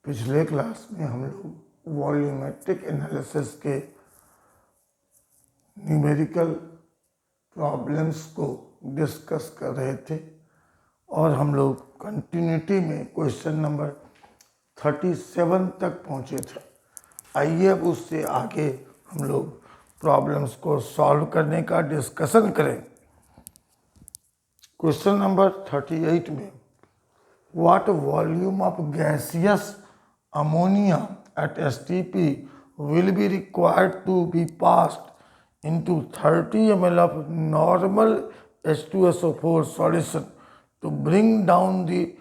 पिछले क्लास में हम लोग वॉल्यूमेट्रिक एनालिसिस के न्यूमेरिकल प्रॉब्लम्स को डिस्कस कर रहे थे और हम लोग कंटिन्यूटी में क्वेश्चन नंबर 37 तक पहुंचे थे। आइए अब उससे आगे हम लोग प्रॉब्लम्स को सॉल्व करने का डिस्कशन करें। क्वेश्चन नंबर 38 में what volume of gaseous ammonia at STP will be required to be passed into 30 ml of normal H2SO4 solution to bring down the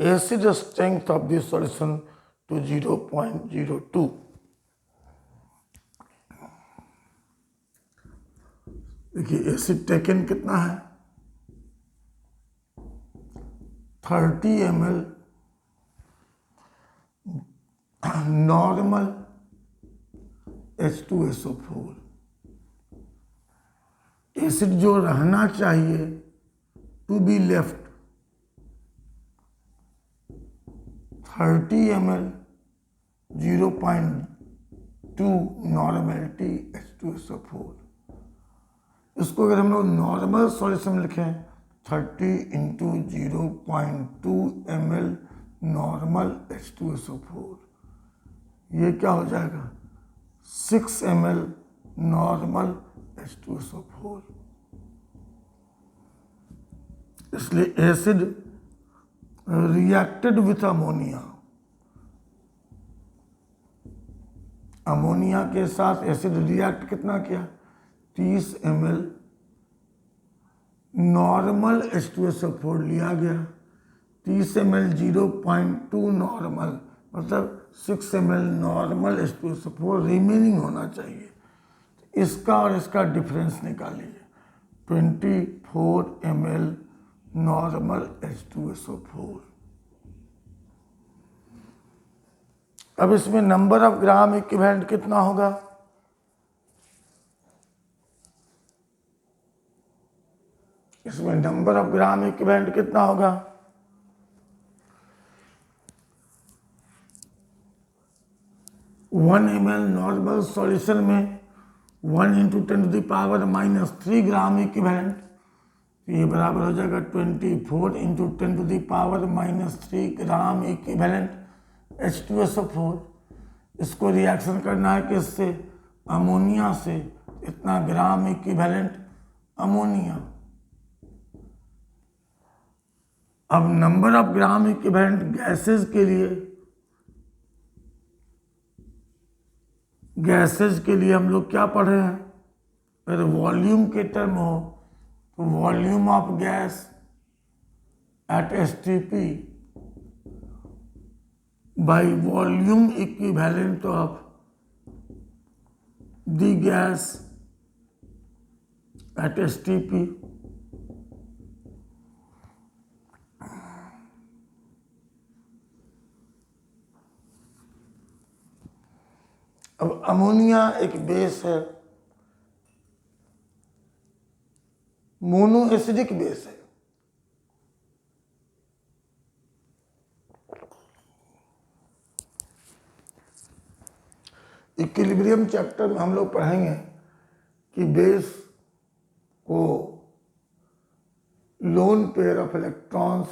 acid strength of the solution to 0.02। देखिए acid taken कितना है 30 ml normal H2SO4। Acid जो रहना चाहिए to be left 30 ml 0.2 normality H2SO4। इसको अगर हम लोग नॉर्मल सॉल्यूशन लिखें 30 इंटू 0.2 ml नॉर्मल H2SO4, ये क्या हो जाएगा 6 ml नॉर्मल H2SO4। इसलिए acid reacted with ammonia, ammonia के साथ एसिड रिएक्ट कितना किया 30 ml नॉर्मल H2SO4 लिया गया। 30 ml 0.2 नॉर्मल मतलब 6 ml नॉर्मल H2SO4 रिमेनिंग होना चाहिए। इसका और इसका डिफरेंस निकालिए 24 ml नॉर्मल H2SO4। अब इसमें नंबर ऑफ ग्राम इक्विवेलेंट कितना होगा इसमें नंबर ऑफ ग्राम इक्विवेलेंट कितना होगा 1 ml नॉर्मल सॉल्यूशन में 1 इंटू 10⁻³ ग्राम इक्विवेलेंट, ये बराबर हो जाएगा 24 इंटू 10⁻³ ग्राम इक्विवेलेंट H2SO4। इसको रिएक्शन करना है किससे अमोनिया से, इतना ग्राम इक्विवेलेंट अमोनिया। अब number of gram equivalent gases के लिए, गैसेज के लिए हम लोग क्या पढ़े हैं, अगर वॉल्यूम के टर्म हो तो volume of gas at STP by volume equivalent of the gas at STP। अब अमोनिया एक बेस है, मोनो एसिडिक बेस है। इक्विलिब्रियम चैप्टर में हम लोग पढ़ेंगे कि बेस को lone pair of electrons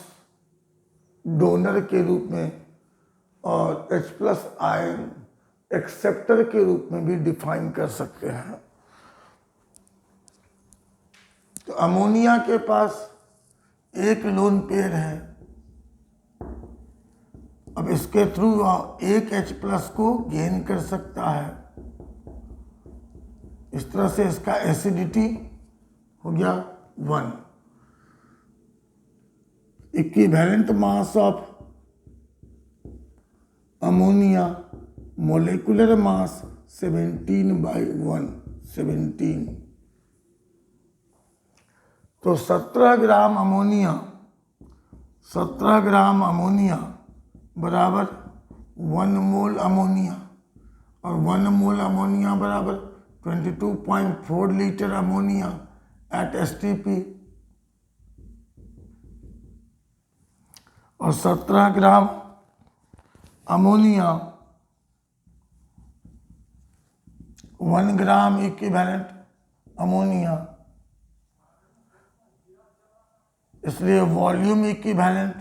donor के रूप में और H+ आयन एक्सेप्टर के रूप में भी डिफाइन कर सकते हैं। तो अमोनिया के पास एक लोन पेयर है, अब इसके थ्रू एक H+ को गेन कर सकता है। इस तरह से इसका एसिडिटी हो गया 1। Equivalent mass of ammonia molecular mass 17/1 17। तो 17 ग्राम अमोनिया, 17 ग्राम अमोनिया बराबर 1 मोल अमोनिया, और 1 मोल अमोनिया बराबर 22.4 लीटर अमोनिया एट STP। और 17 gram ammonia 1 gram equivalent ammonia, इसलिए वॉल्यूम इक्विवेलेंट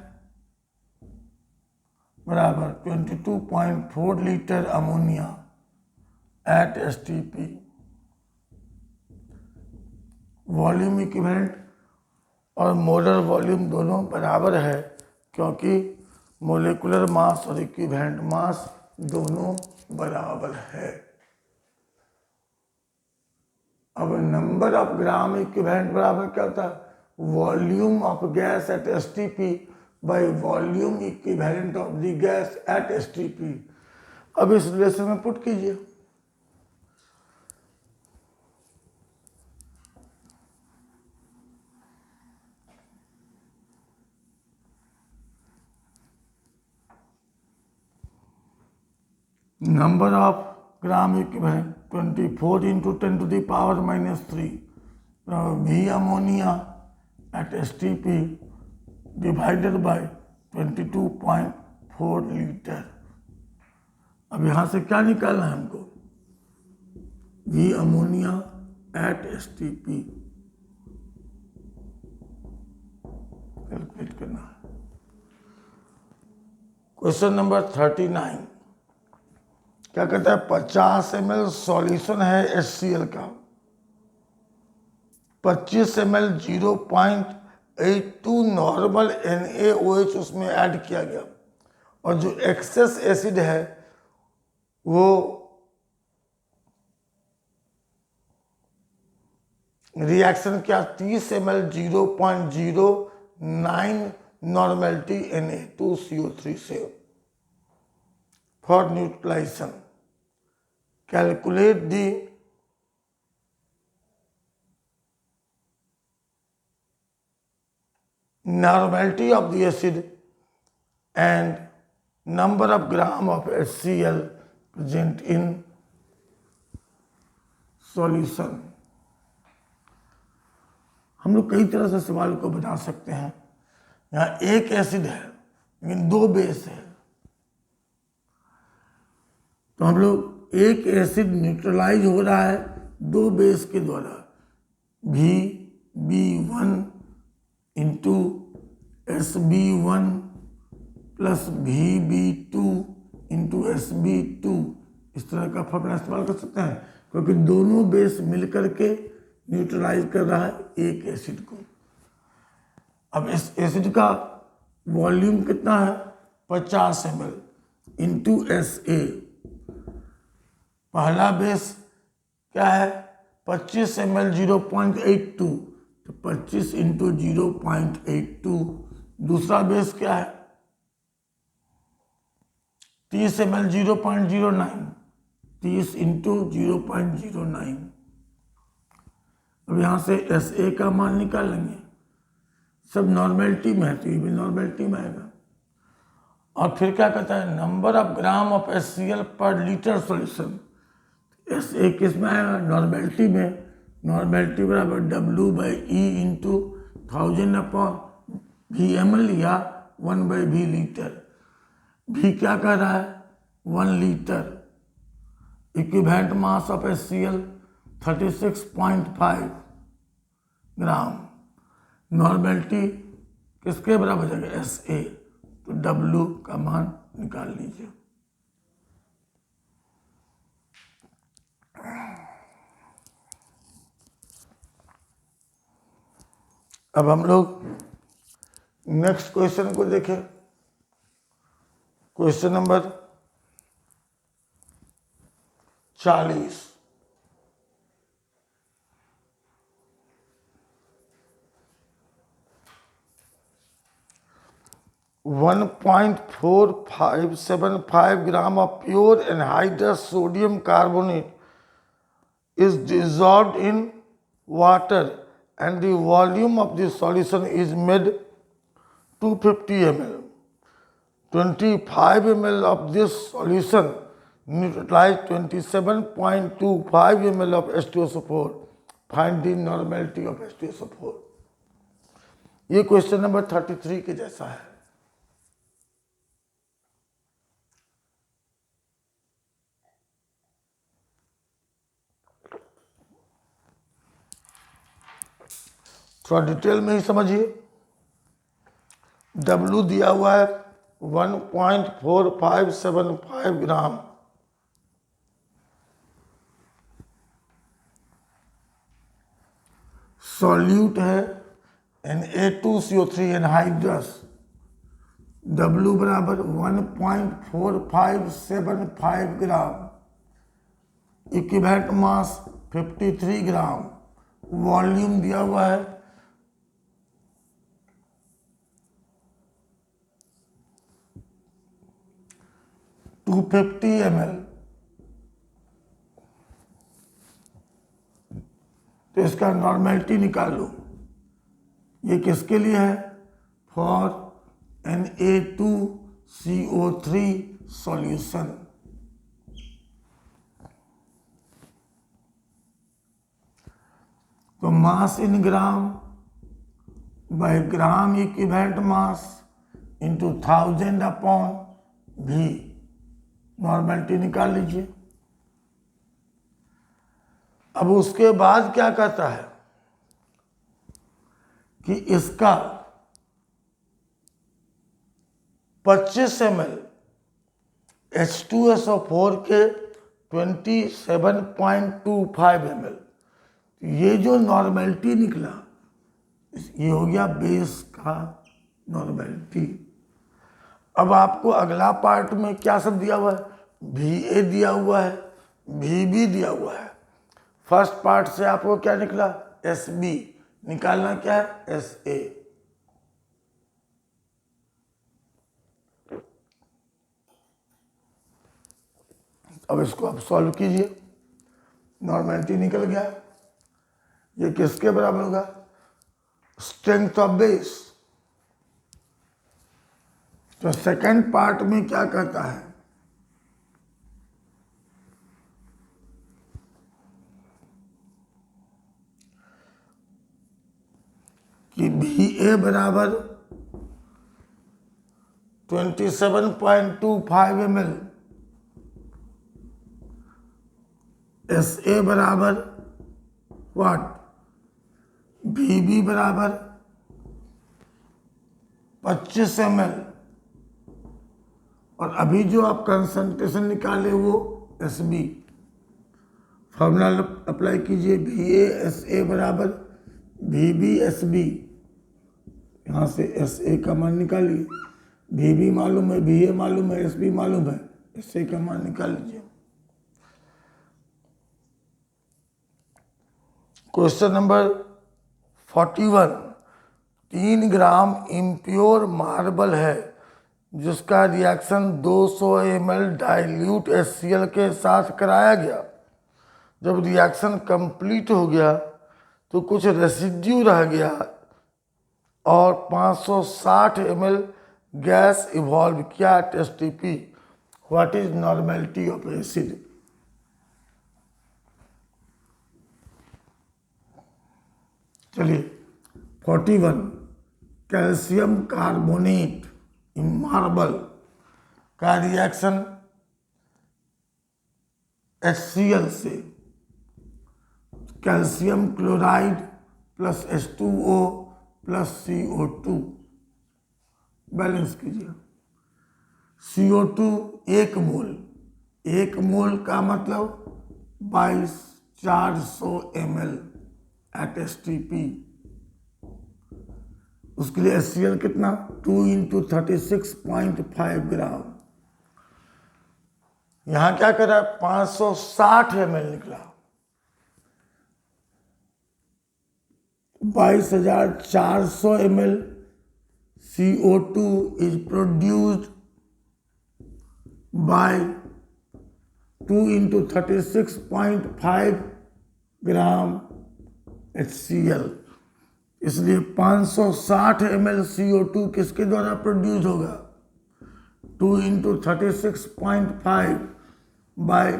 बराबर 22.4 litre ammonia at STP। Volume equivalent और मोलर वॉल्यूम दोनों बराबर है, क्योंकि मोलिकुलर मास और इक्विवेलेंट मास दोनों बराबर है। अब नंबर ऑफ ग्राम इक्विवेलेंट बराबर क्या होता है? Volume of gas at STP by volume equivalent of the gas at STP। अब इस रिलेशन में पुट कीजिए। Number of gram equivalent 24 into 10 to the power -3 V ammonia at STP divided by 22.4 litre. अब यहां से क्या निकालना है हमको? V ammonia at STP calculate करना है। क्वेश्चन नंबर 39 क्या कहता है? 50 ml सॉल्यूशन है HCl का, 25 ml 0.82 नॉर्मल NaOH उसमें ऐड किया गया, और जो एक्सेस एसिड है वो रिएक्शन क्या? 30 ml 0.09 नॉर्मेलिटी Na2CO3 से for neutralization. Calculate the normality of the acid and number of gram of HCl present in solution। हम लोग कई तरह से सवाल को बना सकते हैं। यहाँ एक एसिड है लेकिन 2 बेस है, तो हम लोग एक एसिड न्यूट्रलाइज हो रहा है 2 बेस के द्वारा, VB1 into SB1 plus VB2 into SB2। इस तरह का फॉर्मूला इस्तेमाल कर सकते हैं, क्योंकि दोनों बेस मिलकर के न्यूट्रलाइज कर रहा है एक एसिड को। अब इस एसिड का वॉल्यूम कितना है? 50 ml इंटू SA। पहला बेस क्या है? 25 ml 0.82, तो 25 इंटू 0.82। दूसरा बेस क्या है? 30 ml 0.09, 30 इंटू 0.09। अब यहां से SA का मान निकाल लेंगे, सब नॉर्मेलिटी में है तो ये भी नॉर्मेलिटी में आएगा। और फिर क्या कहता है? Number of gram of HCl पर लीटर सॉल्यूशन। SA किस में आएगा? नॉर्मेलिटी में। नॉर्मेलिटी बराबर W/E इंटू 1000/Vml या 1/V लीटर। V क्या कह रहा है? 1 litre. Equivalent mass of HCl 36.5 gram. Normality किसके बराबर जाएगा? SA, तो W का मान निकाल लीजिए। अब हम लोग नेक्स्ट क्वेश्चन को देखें। Question number 40। 1.4575 gram of pure anhydrous sodium carbonate is dissolved in water and the volume of the solution is made 250 ml. 25 ml of this solution neutralize 27.25 ml of H2SO4. Find the normality of H2SO4। ये question number 33 के जैसा है। थोड़ा detail में ही समझिए। W दिया हुआ है 1.4575 ग्राम। सॉल्यूट है Na2CO3 एनहाइड्रस। W बराबर 1.4575 ग्राम। इक्विवेलेंट मास 53 ग्राम। वॉल्यूम दिया हुआ है 250 ml। तो इसका नॉर्मेलिटी निकालो। ये किसके लिए है? For Na2CO3 solution. तो mass in gram by gram equivalent mass into 1000 upon भी। नॉर्मेलिटी निकाल लीजिए। अब उसके बाद क्या कहता है कि इसका 25 ml H2SO4 के 27.25 ml। ये जो नॉर्मेलिटी निकला ये हो गया बेस का नॉर्मेलिटी। अब आपको अगला पार्ट में क्या सब दिया हुआ है? Va दिया हुआ है, Vb दिया हुआ है। फर्स्ट पार्ट से आपको क्या निकला? Sb। निकालना क्या है? Sa। अब इसको आप सॉल्व कीजिए। नॉर्मेलिटी निकल गया। ये किसके बराबर होगा? Strength of base. तो सेकंड पार्ट में क्या कहता है कि Va बराबर 27.25 ml, Sa बराबर व्हाट? Vb बराबर 25 ml। और अभी जो आप कंसंट्रेशन निकाले वो Sb। फॉर्मूला अप्लाई कीजिए। VA SA बराबर VB SB। यहाँ से SA का मान निकालिए। VB मालूम है, VA मालूम है, SB मालूम है, SA का मान निकाल लीजिए। Question number 41। 3 ग्राम इम्प्योर मार्बल है जिसका रिएक्शन 200 ml डाइल्यूट HCl के साथ कराया गया। जब रिएक्शन कंप्लीट हो गया तो कुछ रेसिड्यू रह गया और 560 ml गैस इवॉल्व किया at STP। What is normality of acid? चलिए 41। कैल्शियम कार्बोनेट इन मार्बल का रिएक्शन HCl से calcium chloride plus H2O plus CO2 balance कीजिए। CO2 1 मोल। 1 मोल का मतलब 22,400 ml एट STP। उसके लिए HCl कितना? 2 × 36.5 ग्राम। यहां क्या कर रहा है? 560 ml निकला। 22,400 ml CO2 is produced by 2 × 36.5 gram HCl। इसलिए 560 ml CO2 किसके द्वारा प्रोड्यूस होगा? 2 × 36.5 बाय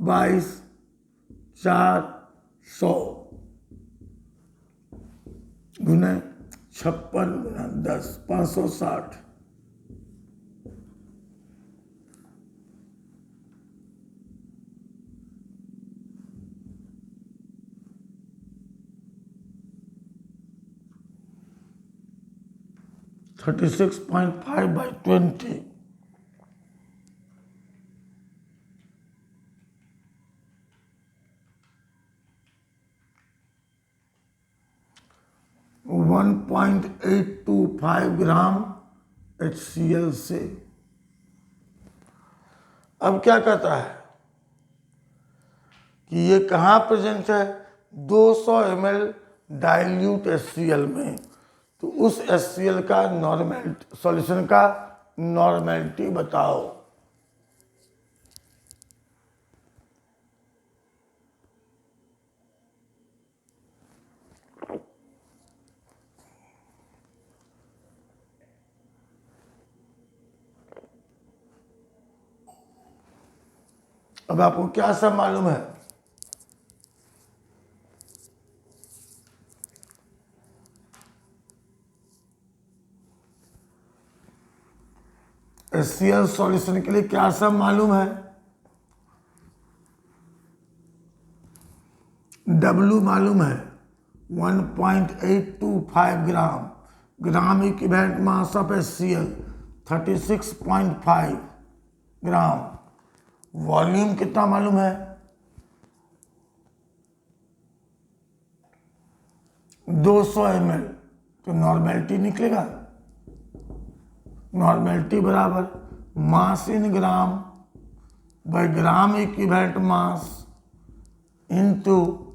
22,400 गुना 56 गुना 10 560। 36.5/20. 1.825 ग्राम HCl से। अब क्या कहता है कि ये कहाँ प्रेजेंट है? 200 ml डाइल्यूट HCl में। तो उस HCl का नॉर्मेलिटी, सॉल्यूशन का नॉर्मेलिटी बताओ। अब आपको क्या सब मालूम है? HCl सॉल्यूशन के लिए क्या सब मालूम है? W मालूम है 1.825 gram, gram equivalent mass of HCl 36.5 gram. Volume कितना मालूम है? 200 ml। तो नॉर्मेलिटी निकलेगा, नॉर्मेलिटी बराबर mass in gram by gram equivalent mass into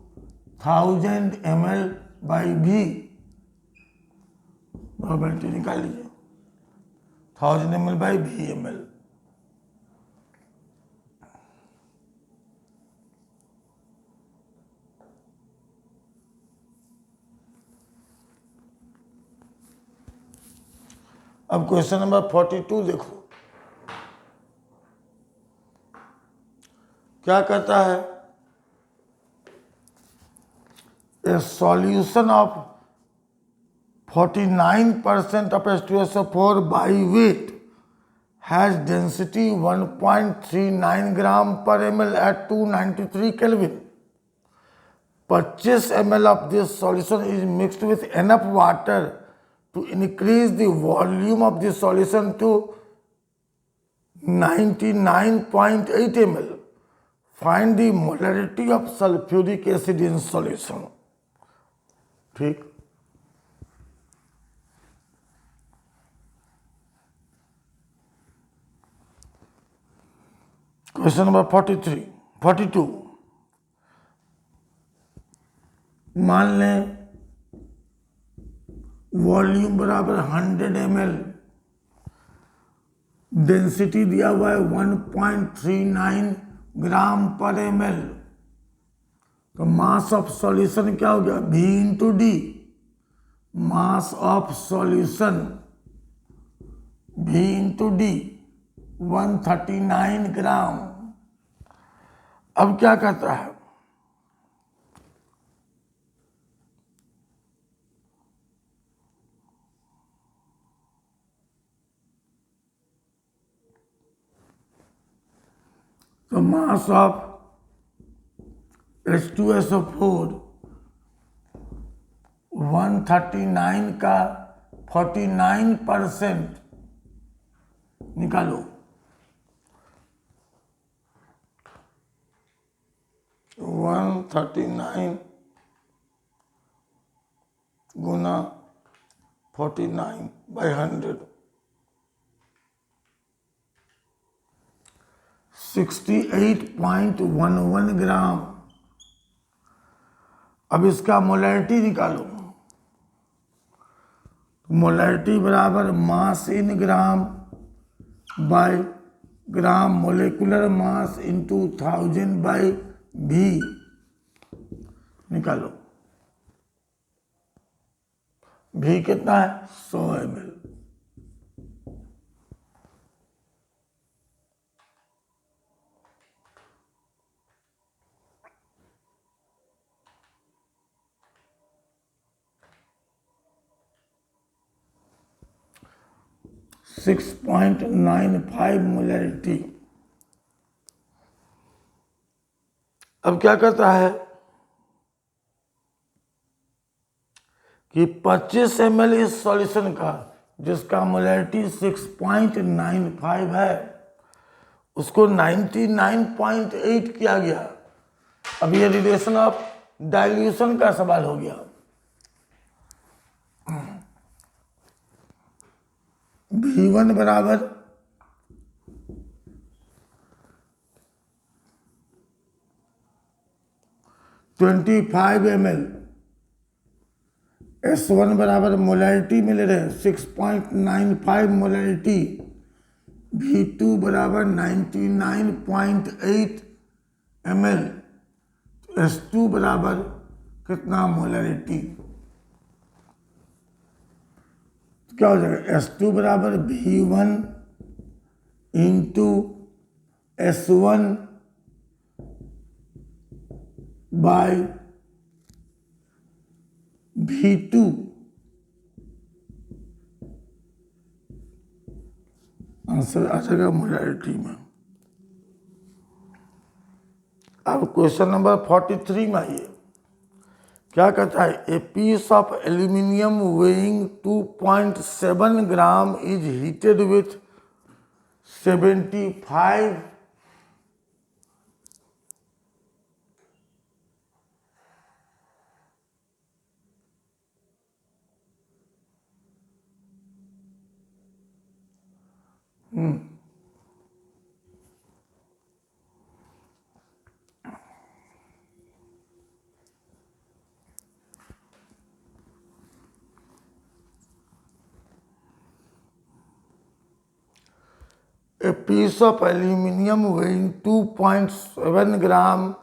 1000 ml by V। Normality निकाल लीजिए, 1000 ml बाई VmL। अब क्वेश्चन नंबर 42 देखो, क्या कहता है? A solution of 49% of H2SO4 by weight has density 1.39 gram per ml at 293 Kelvin. 25 ml of this solution is mixed with enough water to increase the volume of the solution to 99.8 ml. Find the molarity of sulfuric acid in solution. ठीक। Question number 42। मान लें volume बराबर 100 ml, density दिया हुआ है 1.39 ग्राम पर ml। तो mass of solution क्या हो गया? V into D. Mass of solution V into D 139 ग्राम। अब क्या कहता है? तो मास ऑफ H2SO4 139 का 49% निकालो। 139 गुना 49/100 68.11 ग्राम। अब इसका मोलैरिटी निकालो। मोलैरिटी बराबर mass in gram by gram molecular mass into 1000 by V। निकालो। V कितना है? 100 ml। Six 6.95 molarity. अब क्या करता है कि 25 ml इस सॉल्यूशन का जिसका मोलैरिटी 6.95 है, उसको 99.8 किया गया। अब ये रिलेशन ऑफ डाइल्यूशन का सवाल हो गया। V1 बराबर 25 ml, S1 बराबर मोलैरिटी मिल रहे 6.95 मोलैरिटी, V2 बराबर 99.8 ml, S2 बराबर कितना मोलैरिटी, क्या हो जाएगा? S2 बराबर V1 into S1 bye V2, answer आ जाएगा मोलैरिटी में। अब क्वेश्चन नंबर 43 में आइए, क्या कहता है? A piece of aluminium weighing 2.7 gram is heated with 75 A piece of aluminium weighing 2.7 gram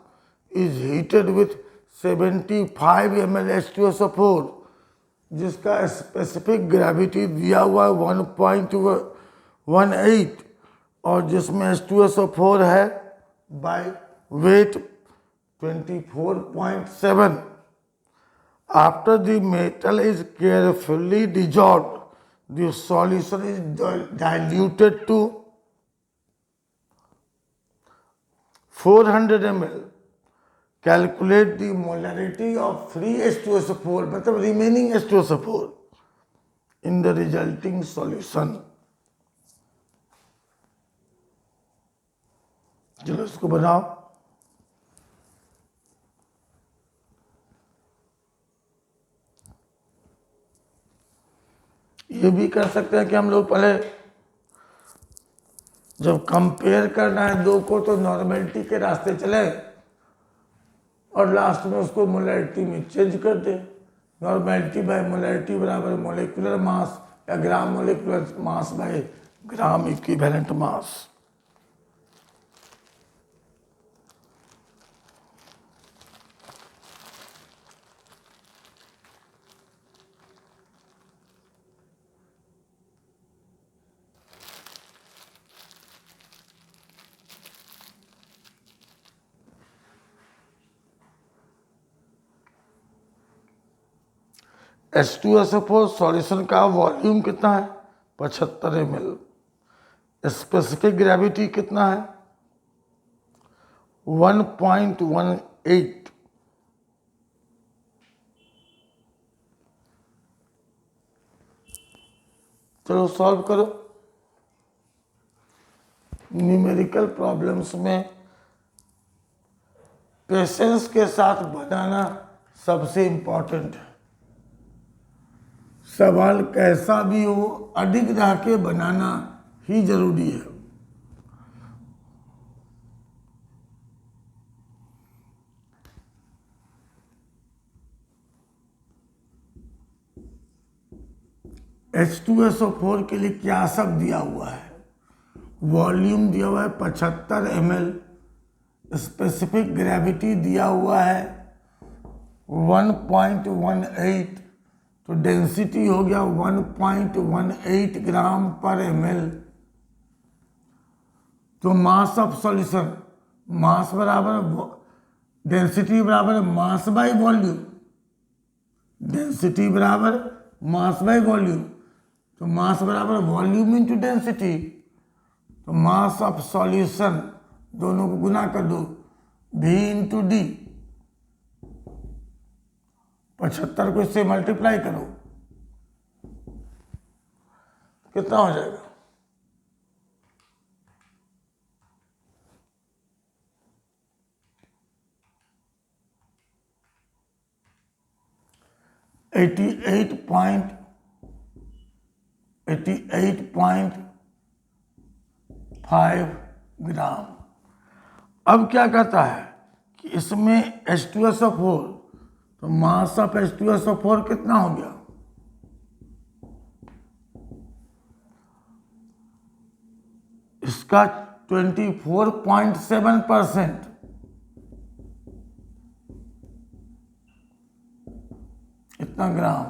is heated with 75 ml H2SO4, जिसका स्पेसिफिक ग्रेविटी दिया हुआ है 1.18 और जिसमें H2SO4 है by weight 24.7. After the metal is carefully dissolved, the solution is diluted to 400 ml. Calculate the molarity of free H2SO4, मतलब remaining H2SO4 in the resulting solution. चलो इसको बनाओ। ये भी कर सकते हैं कि हम लोग पहले जब कंपेयर करना है दो को तो नॉर्मेलिटी के रास्ते चले और लास्ट में उसको मोलैरिटी में चेंज कर दे। नॉर्मेलिटी बाय मोलैरिटी बराबर मोलिकुलर मास या ग्राम molecular mass by gram equivalent mass. H2SO4 solution का वॉल्यूम कितना है? 75 ml। स्पेसिफिक ग्रेविटी कितना है? 1.18। चलो सॉल्व करो। न्यूमेरिकल प्रॉब्लम्स में पेशेंस के साथ बनाना सबसे इंपॉर्टेंट है। सवाल कैसा भी हो अडिग रह के बनाना ही जरूरी है। H2SO4 के लिए क्या सब दिया हुआ है? वॉल्यूम दिया हुआ है 75 ml, स्पेसिफिक ग्रेविटी दिया हुआ है 1.18, तो डेंसिटी हो गया 1.18 ग्राम पर ml। तो मास ऑफ सॉल्यूशन, मास बराबर डेंसिटी बराबर मास बाय वॉल्यूम, डेंसिटी बराबर मास बाय वॉल्यूम, तो मास बराबर वॉल्यूम इंटू डेंसिटी। तो मास ऑफ सॉल्यूशन दोनों को गुना कर दो, V इंटू डी, 75 को इससे मल्टीप्लाई करो, कितना हो जाएगा? एटी एट पॉइंट 5 ग्राम। अब क्या कहता है कि इसमें H2SO4, तो मास ऑफ H2SO4 कितना हो गया? इसका 24.7%। इतना ग्राम।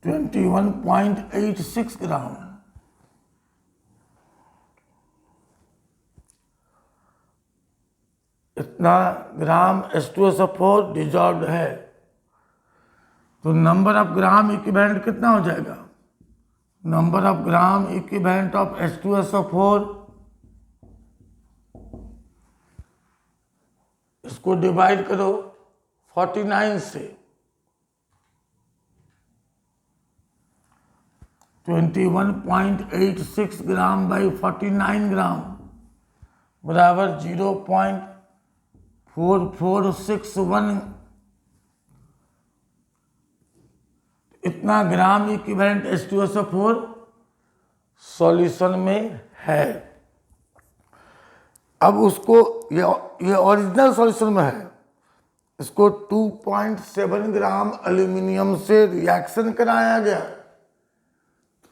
$21.86 ग्राम। इतना ग्राम H2SO4 डिजॉल्व है, तो नंबर ऑफ ग्राम इक्विवेलेंट कितना हो जाएगा? Number of gram equivalent of H2SO4, इसको डिवाइड करो 49 से। 21.86 ग्राम बाई 49 ग्राम बराबर 0.4461। इतना ग्राम इक्विवेलेंट H2SO4 सॉल्यूशन में है। अब उसको ये ओरिजिनल सॉल्यूशन में है, इसको 2.7 ग्राम एल्यूमिनियम से रिएक्शन कराया गया।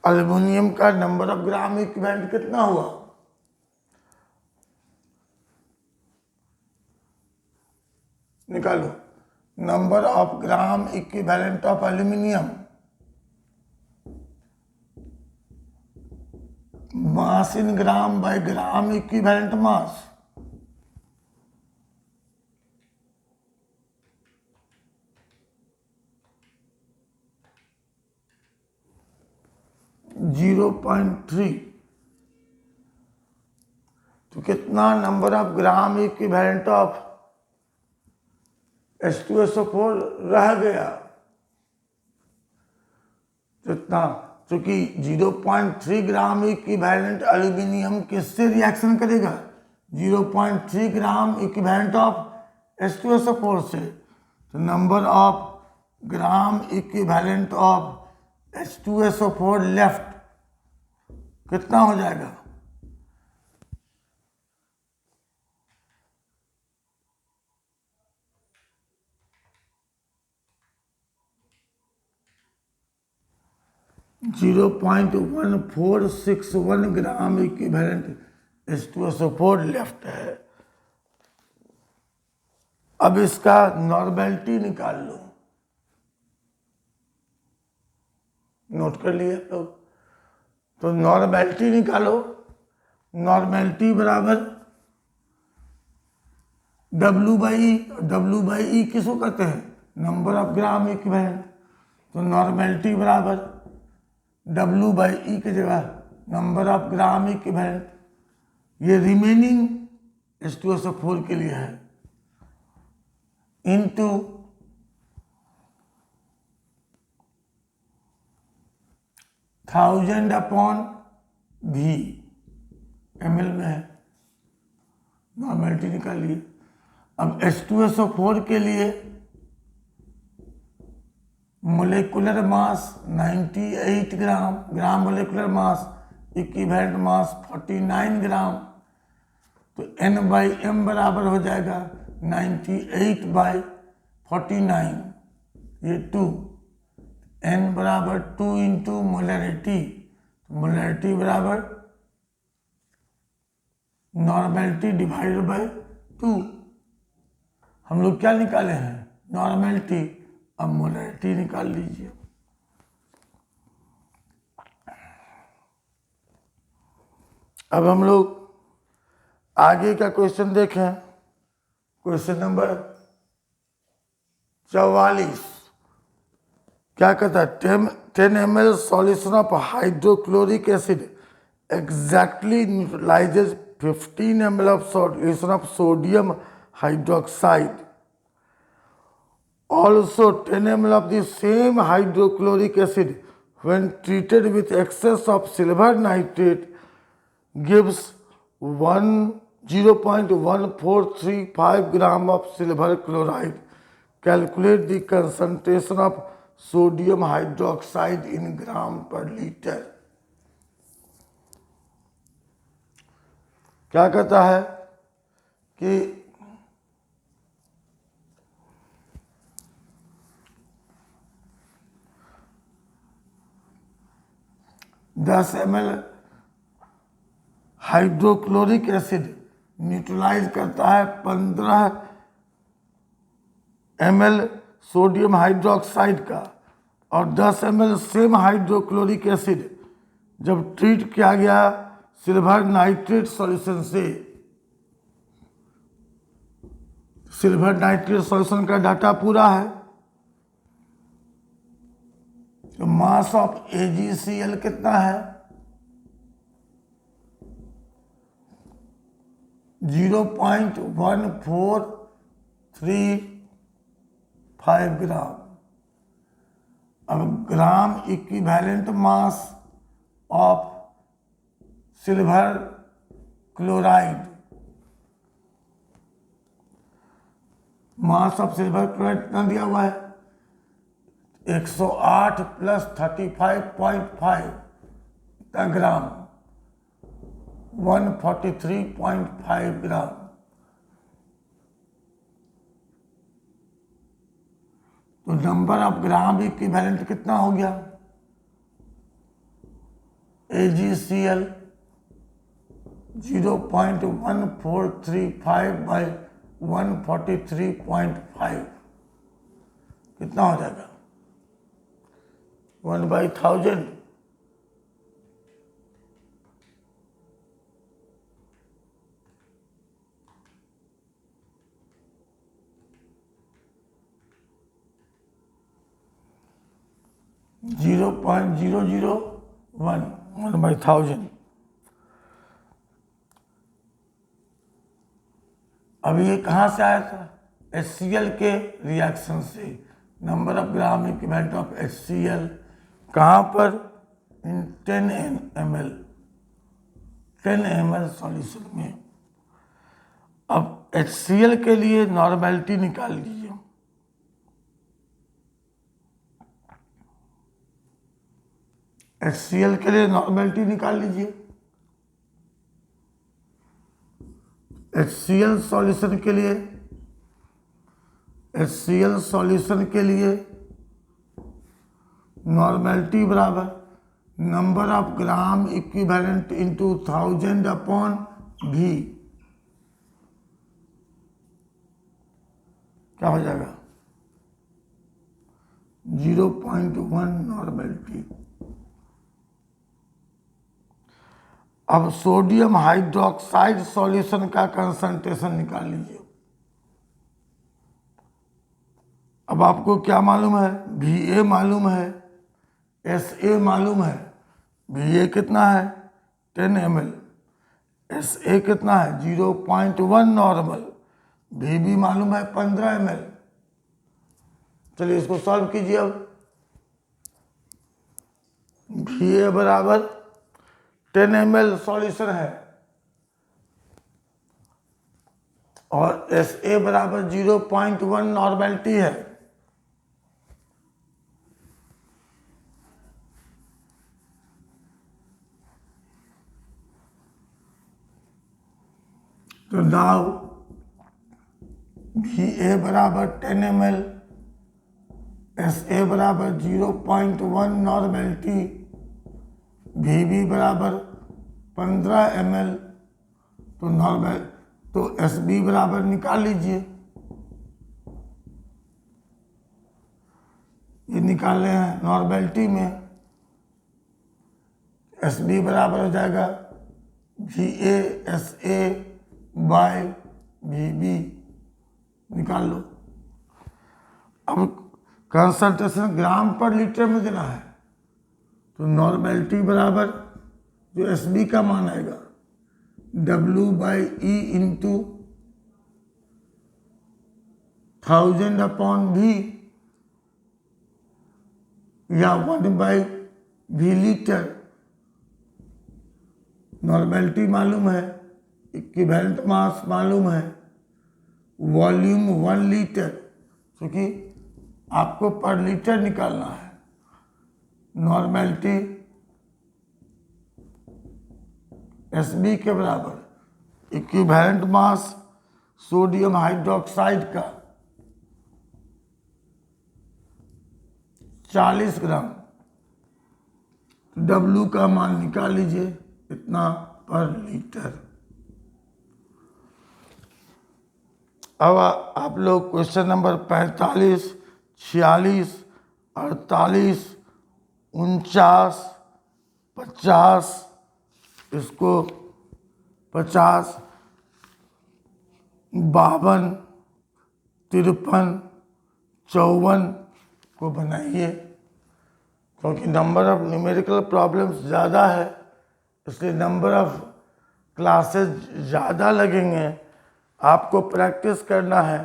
एल्यूमिनियम का नंबर ऑफ ग्राम इक्विवेलेंट कितना हुआ? निकालो। Number of gram equivalent of aluminium, mass in gram by gram equivalent mass. Zero 0.3। तो कितना number of gram equivalent of H2SO4 रह गया? कितना? क्योंकि 0.3 ग्राम इक्विवेलेंट एल्यूमिनियम किससे रिएक्शन करेगा? 0.3 ग्राम इक्विवेलेंट ऑफ H2SO4 से। तो number of gram equivalent of H2SO4 left कितना हो जाएगा? Zero 0.1461 gram equivalent H2SO4 left है। अब इसका नॉर्मेलिटी निकाल लो। नोट कर लिया लोग? तो नॉर्मेलिटी निकालो। नॉर्मेलिटी बराबर W/E किसको कहते हैं? Number of gram equivalent. तो नॉर्मेलिटी बराबर W/E की जगह नंबर ऑफ ग्राम इक्विवेलेंट, ये रिमेनिंग H2SO4 के लिए है, इनटू 1000/V ml में है। नॉर्मेलिटी निकालिए। अब H2SO4 के लिए मोलेकुलर मास 98 ग्राम, ग्राम मोलेकुलर मास, इक्विवेलेंट मास 49 ग्राम। तो N/M बराबर हो जाएगा 98/49, ये 2। N बराबर 2 इंटू मोलरिटी, मोलरिटी बराबर नॉर्मेलिटी डिवाइडेड बाय 2। हम लोग क्या निकाले हैं? नॉर्मेलिटी। अब मोलरिटी निकाल लीजिए। अब हम लोग आगे का क्वेश्चन देखें। क्वेश्चन नंबर 44 क्या कहता है? 10 ml solution of hydrochloric acid exactly neutralizes 15 ml of solution of sodium hydroxide. Also, 10 ml of the same hydrochloric acid, when treated with excess of silver nitrate, gives 0.1435 gram of silver chloride. Calculate the concentration of sodium hydroxide in gram per liter. क्या कहता है कि 10 ml hydrochloric acid neutralise करता है 15 ml sodium hydroxide का, और 10 ml same hydrochloric acid जब treat किया गया सिल्वर नाइट्रेट सॉल्यूशन से, सिल्वर नाइट्रेट सॉल्यूशन का डाटा पूरा है, तो मास ऑफ AgCl कितना है 0.1435 ग्राम। अब ग्राम equivalent mass of silver chloride, mass of silver chloride कितना दिया हुआ है 108 + 35.5 ग्राम, 143.5 ग्राम। तो नंबर ऑफ ग्राम इक्विवेलेंट कितना हो गया AgCl 0.1435 by 143.5 कितना हो जाएगा 1/1000। जीरो 1/1000। अब ये कहाँ से आया था HCl के रिएक्शन से। Number of gram equivalent of HCl कहाँ पर इन 10 ml सॉल्यूशन में। अब HCl के लिए नॉर्मेलिटी निकाल लीजिए। HCl के लिए नॉर्मेलिटी निकाल लीजिए। HCl सॉल्यूशन के लिए नॉर्मेलिटी बराबर number of gram equivalent into 1000/V। क्या हो जाएगा 0.1 नॉर्मेलिटी। अब सोडियम हाइड्रोक्साइड सॉल्यूशन का कंसंट्रेशन निकाल लीजिए। अब आपको क्या मालूम है Va मालूम है, SA मालूम है। Va कितना है 10 ml, SA कितना है 0.1 नॉर्मल, Vb मालूम है 15 ml। चलिए इसको सॉल्व कीजिए। अब Va बराबर 10 ml सॉल्यूशन है और SA बराबर 0.1 नॉर्मेलिटी है। तो नाउ Va बराबर 10 ml, SA बराबर 0.1 नॉर्मेलिटी, Vb बराबर 15 ml। तो नॉर्मल तो Sb बराबर निकाल लीजिए। ये निकाल रहे हैं नॉर्मेलिटी में। Sb बराबर हो जाएगा VA/SA बाय Vb। निकाल लो। अब कंसंट्रेशन ग्राम पर लीटर में देना है, तो नॉर्मेलिटी बराबर जो एस बी का मान आएगा W/E इंटू 1000/V या 1/V लीटर। नॉर्मेलिटी मालूम है, इक्विवेलेंट मास मालूम है, वॉल्यूम 1 लीटर, क्योंकि आपको पर लीटर निकालना है। नॉर्मेलिटी एस बी के बराबर इक्विवेलेंट मास सोडियम हाइड्रोक्साइड का 40 ग्राम। W का मान निकाल लीजिए, इतना पर लीटर। अब आप लोग क्वेश्चन नंबर 45, 46, 48, 49, 50, इसको 50, 52, 53, 54 को बनाइए। क्योंकि नंबर ऑफ न्यूमेरिकल प्रॉब्लम्स ज़्यादा है, इसलिए नंबर ऑफ क्लासेस ज़्यादा लगेंगे। आपको प्रैक्टिस करना है,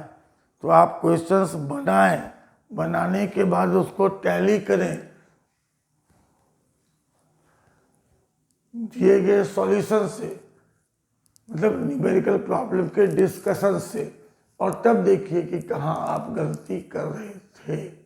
तो आप क्वेश्चंस बनाएं, बनाने के बाद उसको टैली करें दिए गए सॉल्यूशन से, मतलब न्यूमेरिकल प्रॉब्लम के डिस्कशन से, और तब देखिए कि कहाँ आप गलती कर रहे थे।